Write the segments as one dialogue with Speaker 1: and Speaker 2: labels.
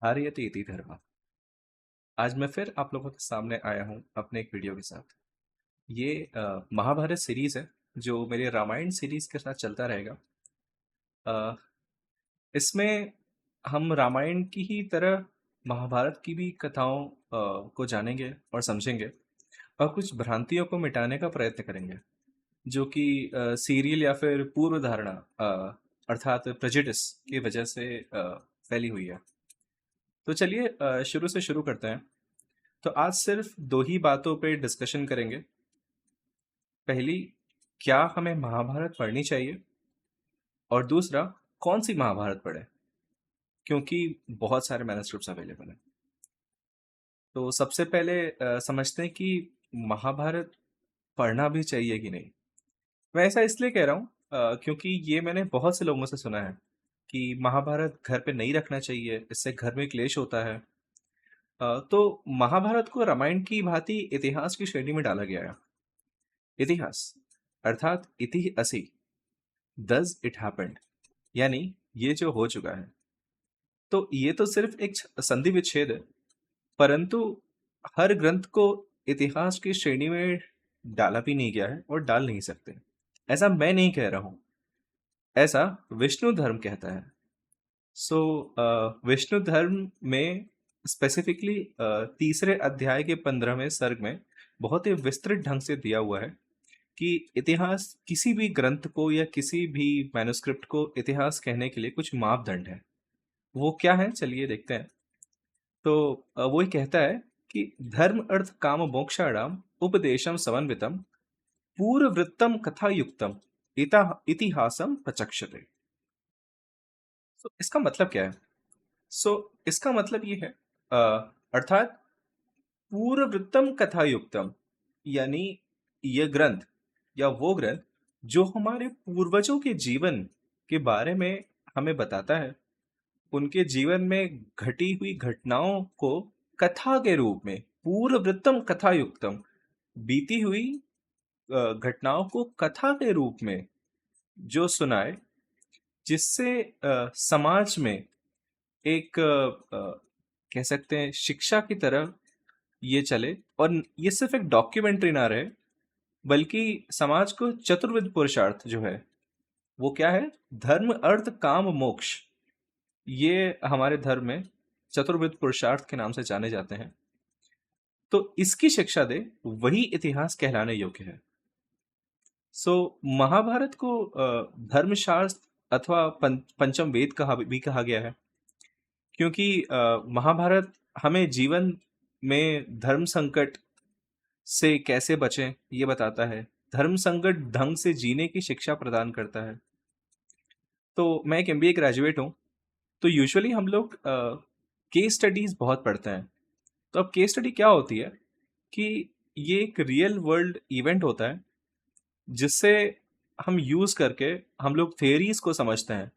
Speaker 1: आर्यते इति धर्मः। आज मैं फिर आप लोगों के सामने आया हूँ अपने एक वीडियो के साथ। ये महाभारत सीरीज है जो मेरे रामायण सीरीज के साथ चलता रहेगा। अ, इसमें हम रामायण की ही तरह महाभारत की भी कथाओं को जानेंगे और समझेंगे और कुछ भ्रांतियों को मिटाने का प्रयत्न करेंगे जो कि सीरियल या फिर पूर्व धारणा अर्थात प्रेजुडिस की वजह से फैली हुई है। तो चलिए शुरू से शुरू करते हैं। तो आज सिर्फ दो ही बातों पे डिस्कशन करेंगे। पहली, क्या हमें महाभारत पढ़नी चाहिए, और दूसरा, कौन सी महाभारत पढ़े, क्योंकि बहुत सारे मैनuscripts अवेलेबल हैं। तो सबसे पहले समझते हैं कि महाभारत पढ़ना भी चाहिए कि नहीं। मैं ऐसा इसलिए कह रहा हूँ क्योंकि ये मैंने बहुत से लोगों से सुना है कि महाभारत घर पे नहीं रखना चाहिए, इससे घर में क्लेश होता है। तो महाभारत को रामायण की भांति इतिहास की श्रेणी में डाला गया है। इतिहास अर्थात इति असि, डज इट हैपेंड, यानी ये जो हो चुका है। तो ये तो सिर्फ एक संधि विच्छेद है, परंतु हर ग्रंथ को इतिहास की श्रेणी में डाला भी नहीं गया है और डाल नहीं सकते। ऐसा मैं नहीं कह रहा हूं, ऐसा विष्णु धर्म कहता है। सो विष्णु धर्म में स्पेसिफिकली तीसरे अध्याय के 15वें सर्ग में बहुत ही विस्तृत ढंग से दिया हुआ है कि इतिहास किसी भी ग्रंथ को या किसी भी मैन्युस्क्रिप्ट को इतिहास कहने के लिए कुछ मापदंड है। वो क्या है, चलिए देखते हैं। तो वो ही कहता है कि धर्म अर्थ काम मोक्षाणाम उपदेशम समन्वितम पूर्ववृत्तम कथा युक्तम इतिहासम प्रचक्षते। तो इसका मतलब क्या है? सो इसका मतलब ये है अर्थात पूर्ववृत्तम कथा युक्तम, यानी ये ग्रंथ या वो ग्रंथ जो हमारे पूर्वजों के जीवन के बारे में हमें बताता है, उनके जीवन में घटी हुई घटनाओं को कथा के रूप में, पूर्ववृत्तम कथा युक्तम, बीती हुई घटनाओं को कथा के रूप में जो सुनाए, जिससे समाज में एक कह सकते हैं शिक्षा की तरह ये चले, और ये सिर्फ एक डॉक्यूमेंट्री ना रहे, बल्कि समाज को चतुर्विध पुरुषार्थ जो है वो क्या है, धर्म अर्थ काम मोक्ष, ये हमारे धर्म में चतुर्विध पुरुषार्थ के नाम से जाने जाते हैं। तो इसकी शिक्षा दे वही इतिहास कहलाने योग्य है। सो महाभारत को धर्मशास्त्र अथवा पंचम वेद कहा भी कहा गया है, क्योंकि महाभारत हमें जीवन में धर्म संकट से कैसे बचें ये बताता है, धर्म संकट ढंग से जीने की शिक्षा प्रदान करता है। तो मैं एक एमबीए ग्रेजुएट हूँ, तो यूजुअली हम लोग केस स्टडीज बहुत पढ़ते हैं। तो अब केस स्टडी क्या होती है कि ये एक रियल वर्ल्ड इवेंट होता है जिससे हम यूज करके हम लोग थियरीज को समझते हैं,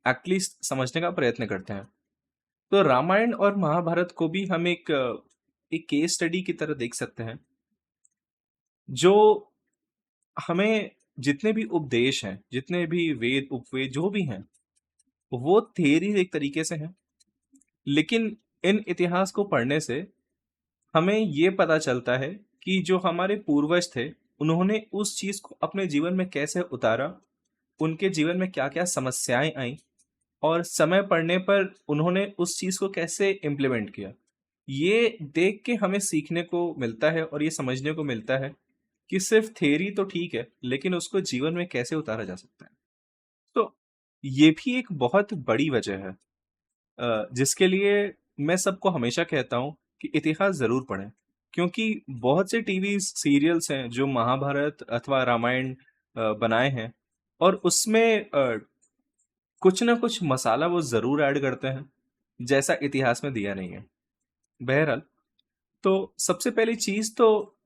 Speaker 1: एटलीस्ट समझने का प्रयत्न करते हैं। तो रामायण और महाभारत को भी हम एक केस स्टडी की तरह देख सकते हैं, जो हमें जितने भी उपदेश हैं, जितने भी वेद उपवेद जो भी हैं, वो थियरी एक तरीके से हैं। लेकिन इन इतिहास को पढ़ने से हमें ये पता चलता है कि जो हमारे पूर्वज थे, उन्होंने उस चीज को अपने जीवन में कैसे उतारा, उनके जीवन में क्या क्या समस्याएं आई, और समय पड़ने पर उन्होंने उस चीज को कैसे इम्प्लीमेंट किया। ये देख के हमें सीखने को मिलता है और ये समझने को मिलता है कि सिर्फ थ्योरी तो ठीक है, लेकिन उसको जीवन में कैसे उतारा जा सकता है। तो ये भी एक बहुत बड़ी वजह है जिसके लिए मैं सबको हमेशा कहता हूँ कि इतिहास जरूर पढ़ें, क्योंकि बहुत से टीवी सीरियल्स हैं जो महाभारत अथवा रामायण बनाए हैं, और उसमें कुछ ना कुछ मसाला वो जरूर ऐड करते हैं जैसा इतिहास में दिया नहीं है। बहरहाल, तो सबसे पहली चीज तो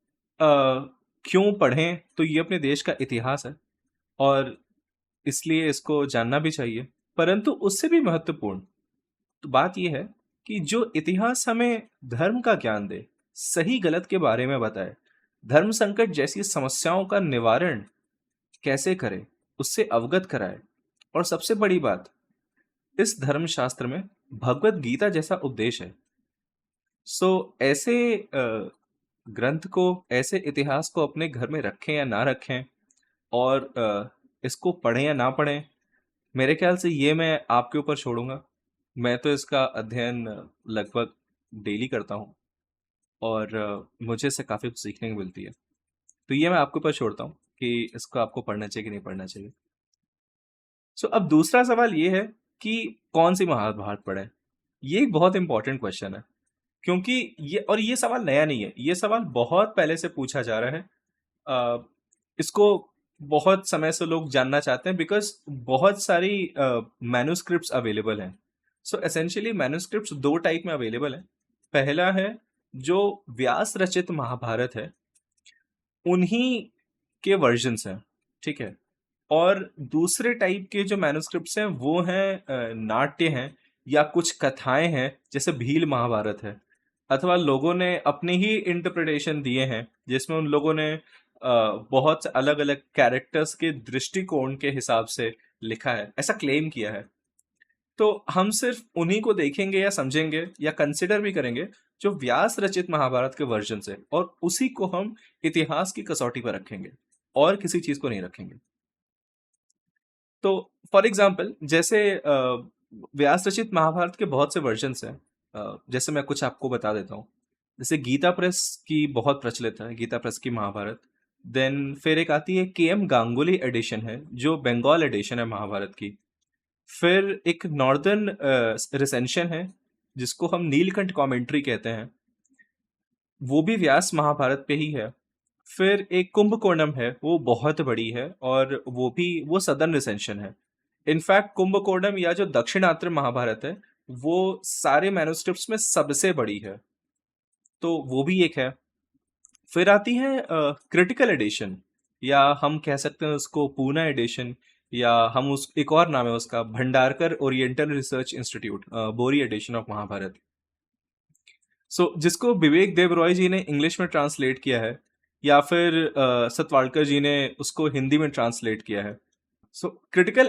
Speaker 1: क्यों पढ़ें, तो ये अपने देश का इतिहास है और इसलिए इसको जानना भी चाहिए। परंतु उससे भी महत्वपूर्ण तो बात यह है कि जो इतिहास हमें धर्म का ज्ञान दे, सही गलत के बारे में बताए, धर्म संकट जैसी समस्याओं का निवारण कैसे करे, उससे अवगत कराए। और सबसे बड़ी बात, इस धर्म शास्त्र में भगवत गीता जैसा उपदेश है। सो ऐसे ग्रंथ को, ऐसे इतिहास को अपने घर में रखें या ना रखें, और इसको पढ़ें या ना पढ़ें, मेरे ख्याल से ये मैं आपके ऊपर छोड़ूंगा। मैं तो इसका अध्ययन लगभग डेली करता हूँ, और मुझे इससे काफ़ी कुछ सीखने को मिलती है। तो ये मैं आपके ऊपर छोड़ता हूँ कि इसको आपको पढ़ना चाहिए कि नहीं पढ़ना चाहिए। सो अब दूसरा सवाल ये है कि कौन सी महाभारत पढ़े। ये एक बहुत इंपॉर्टेंट क्वेश्चन है, क्योंकि ये सवाल नया नहीं है, ये सवाल बहुत पहले से पूछा जा रहा है। इसको बहुत समय से लोग जानना चाहते हैं, बिकॉज बहुत सारी मैन्युस्क्रिप्ट्स अवेलेबल हैं। सो एसेंशियली मैन्युस्क्रिप्ट्स दो टाइप में अवेलेबल हैं। पहला है जो व्यास रचित महाभारत है, उन्हीं के वर्जन्स हैं, ठीक है। और दूसरे टाइप के जो मैन्युस्क्रिप्ट्स हैं वो हैं नाट्य हैं, या कुछ कथाएं हैं, जैसे भील महाभारत है, अथवा लोगों ने अपने ही इंटरप्रिटेशन दिए हैं, जिसमें उन लोगों ने बहुत अलग अलग कैरेक्टर्स के दृष्टिकोण के हिसाब से लिखा है, ऐसा क्लेम किया है। तो हम सिर्फ उन्हीं को देखेंगे या समझेंगे या कंसिडर भी करेंगे जो व्यास रचित महाभारत के वर्जन से, और उसी को हम इतिहास की कसौटी पर रखेंगे, और किसी चीज को नहीं रखेंगे। तो फॉर एग्जाम्पल, जैसे व्यास रचित महाभारत के बहुत से वर्जन्स हैं। जैसे मैं कुछ आपको बता देता हूँ। जैसे गीता प्रेस की बहुत प्रचलित है, गीता प्रेस की महाभारत। देन फिर एक आती है के.एम. गांगुली एडिशन है, जो बंगाल एडिशन है महाभारत की। फिर एक नॉर्दर्न रिसेंशन है, जिसको हम नीलकंठ कमेंट्री कहते हैं, वो भी व्यास महाभारत पे ही है। फिर एक कुंभकोणम है, वो बहुत बड़ी है, और वो सदर्न रिसेंशन है। इनफैक्ट कुंभकोणम या जो दक्षिणात्य महाभारत है, वो सारे मैन्युस्क्रिप्ट्स में सबसे बड़ी है, तो वो भी एक है। फिर आती है क्रिटिकल एडिशन, या हम कह सकते हैं उसको पूना एडिशन, या हम उस एक और नाम है उसका, भंडारकर ओरिएंटल रिसर्च इंस्टीट्यूट, बोरी एडिशन ऑफ महाभारत। जिसको विवेक देव रॉय जी ने इंग्लिश में ट्रांसलेट किया है, या फिर सतवाड़कर जी ने उसको हिंदी में ट्रांसलेट किया है। क्रिटिकल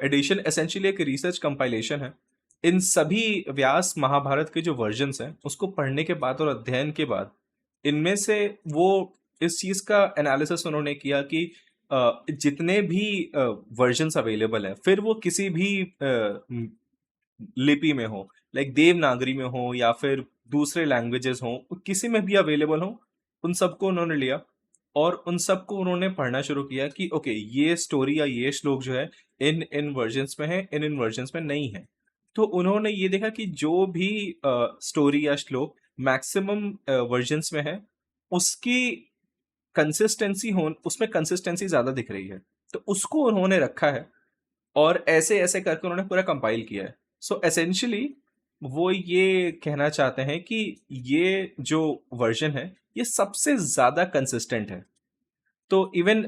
Speaker 1: एडिशन एसेंशियली एक रिसर्च कंपाइलेशन है। इन सभी व्यास महाभारत के जो वर्जन्स हैं, उसको पढ़ने के बाद और अध्ययन के बाद, इनमें से वो इस चीज का एनालिसिस उन्होंने किया कि जितने भी वर्जन्स अवेलेबल हैं, फिर वो किसी भी लिपि में हो, लाइक देवनागरी में हो या फिर दूसरे लैंग्वेजेस हो, किसी में भी अवेलेबल हो, उन सबको उन्होंने लिया, और उन सबको उन्होंने पढ़ना शुरू किया कि ओके, ये स्टोरी या ये श्लोक जो है इन इन वर्जन्स में है, इन इन वर्जन्स में नहीं है। तो उन्होंने ये देखा कि जो भी स्टोरी या श्लोक मैक्सिमम वर्जन्स में है, उसकी कंसिस्टेंसी हो, उसमें कंसिस्टेंसी ज्यादा दिख रही है, तो उसको उन्होंने रखा है, और ऐसे ऐसे करके उन्होंने पूरा कंपाइल किया है। सो एसेंशियली वो ये कहना चाहते हैं कि ये जो वर्जन है, ये सबसे ज्यादा कंसिस्टेंट है। तो इवन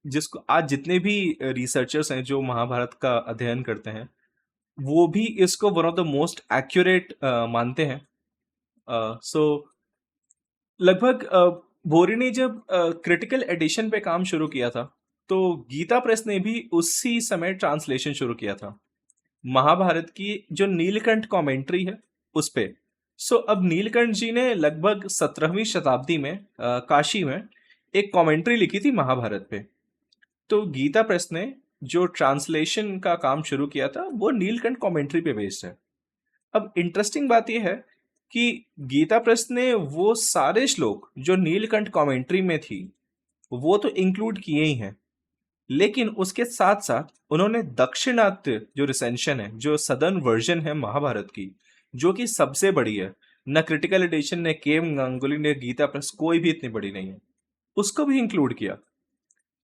Speaker 1: जिसको आज जितने भी रिसर्चर्स हैं जो महाभारत का अध्ययन करते हैं, वो भी इसको one of the most accurate मानते हैं। सो लगभग बोरी ने जब क्रिटिकल एडिशन पे काम शुरू किया था, तो गीता प्रेस ने भी उसी समय ट्रांसलेशन शुरू किया था महाभारत की जो नीलकंठ कमेंट्री है उस पे। अब नीलकंठ जी ने लगभग 17वीं शताब्दी में काशी में एक कमेंट्री लिखी थी महाभारत पे। तो गीता प्रेस ने जो ट्रांसलेशन का काम शुरू किया था, वो नीलकंठ कमेंट्री पे बेस्ड है। अब इंटरेस्टिंग बात यह है कि गीता प्रेस ने वो सारे श्लोक जो नीलकंठ कमेंट्री में थी, वो तो इंक्लूड किए ही हैं, लेकिन उसके साथ साथ उन्होंने दक्षिणात्य जो रिसेंशन है, जो सदर्न वर्जन है महाभारत की, जो कि सबसे बड़ी है, न क्रिटिकल एडिशन ने के.एम. गांगुली ने गीता प्रेस, कोई भी इतनी बड़ी नहीं है, उसको भी इंक्लूड किया।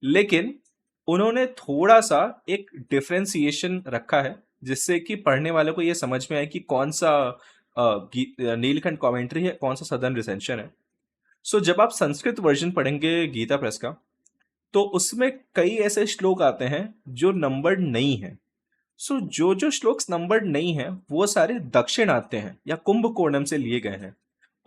Speaker 1: लेकिन उन्होंने थोड़ा सा एक डिफ्रेंसिएशन रखा है, जिससे कि पढ़ने वालों को यह समझ में आए कि कौन सा नीलकंठ कमेंट्री है, कौन सा सदर्न रिसेंशन है। जब आप संस्कृत वर्जन पढ़ेंगे गीता प्रेस का, तो उसमें कई ऐसे श्लोक आते हैं जो नंबर्ड नहीं है। जो जो श्लोक नंबर्ड नहीं है, वो सारे दक्षिणात्य हैं या कुंभकोणम से लिए गए हैं,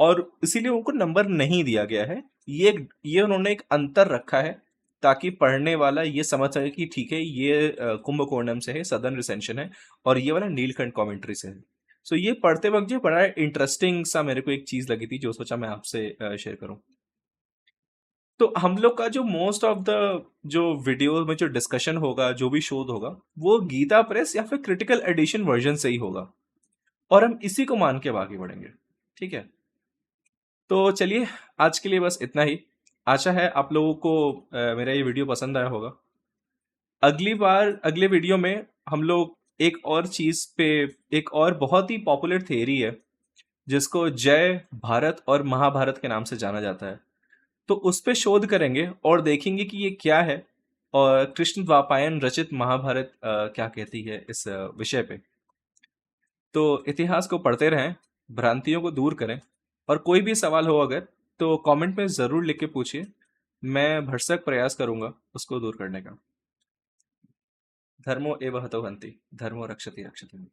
Speaker 1: और इसीलिए उनको नंबर नहीं दिया गया है। ये उन्होंने एक अंतर रखा है ताकि पढ़ने वाला ये समझ सके कि ठीक है ये कुंभकोणम से है, सदर्न रिसेंशन है, और ये वाला नीलकंठ कमेंट्री से है। सो ये पढ़ते वक्त जो बड़ा इंटरेस्टिंग सा मेरे को एक चीज लगी थी, जो सोचा मैं आपसे शेयर करूं। तो हम लोग का जो मोस्ट ऑफ द जो वीडियो में जो डिस्कशन होगा, जो भी शोध होगा, वो गीता प्रेस या फिर क्रिटिकल एडिशन वर्जन से ही होगा, और हम इसी को मान के अब आगे बढ़ेंगे। ठीक है, तो चलिए, आज के लिए बस इतना ही। आशा है आप लोगों को मेरा ये वीडियो पसंद आया होगा। अगली बार अगले वीडियो में हम लोग एक और चीज पे, एक और बहुत ही पॉपुलर थियरी है जिसको जय भारत और महाभारत के नाम से जाना जाता है, तो उस पे शोध करेंगे और देखेंगे कि ये क्या है, और कृष्ण द्वापायन रचित महाभारत क्या कहती है इस विषय पे। तो इतिहास को पढ़ते रहें, भ्रांतियों को दूर करें, और कोई भी सवाल हो अगर, तो कमेंट में ज़रूर लिख के पूछिए। मैं भरसक प्रयास करूंगा उसको दूर करने का। धर्मो एव हतो हन्ति, धर्मो रक्षति रक्षति।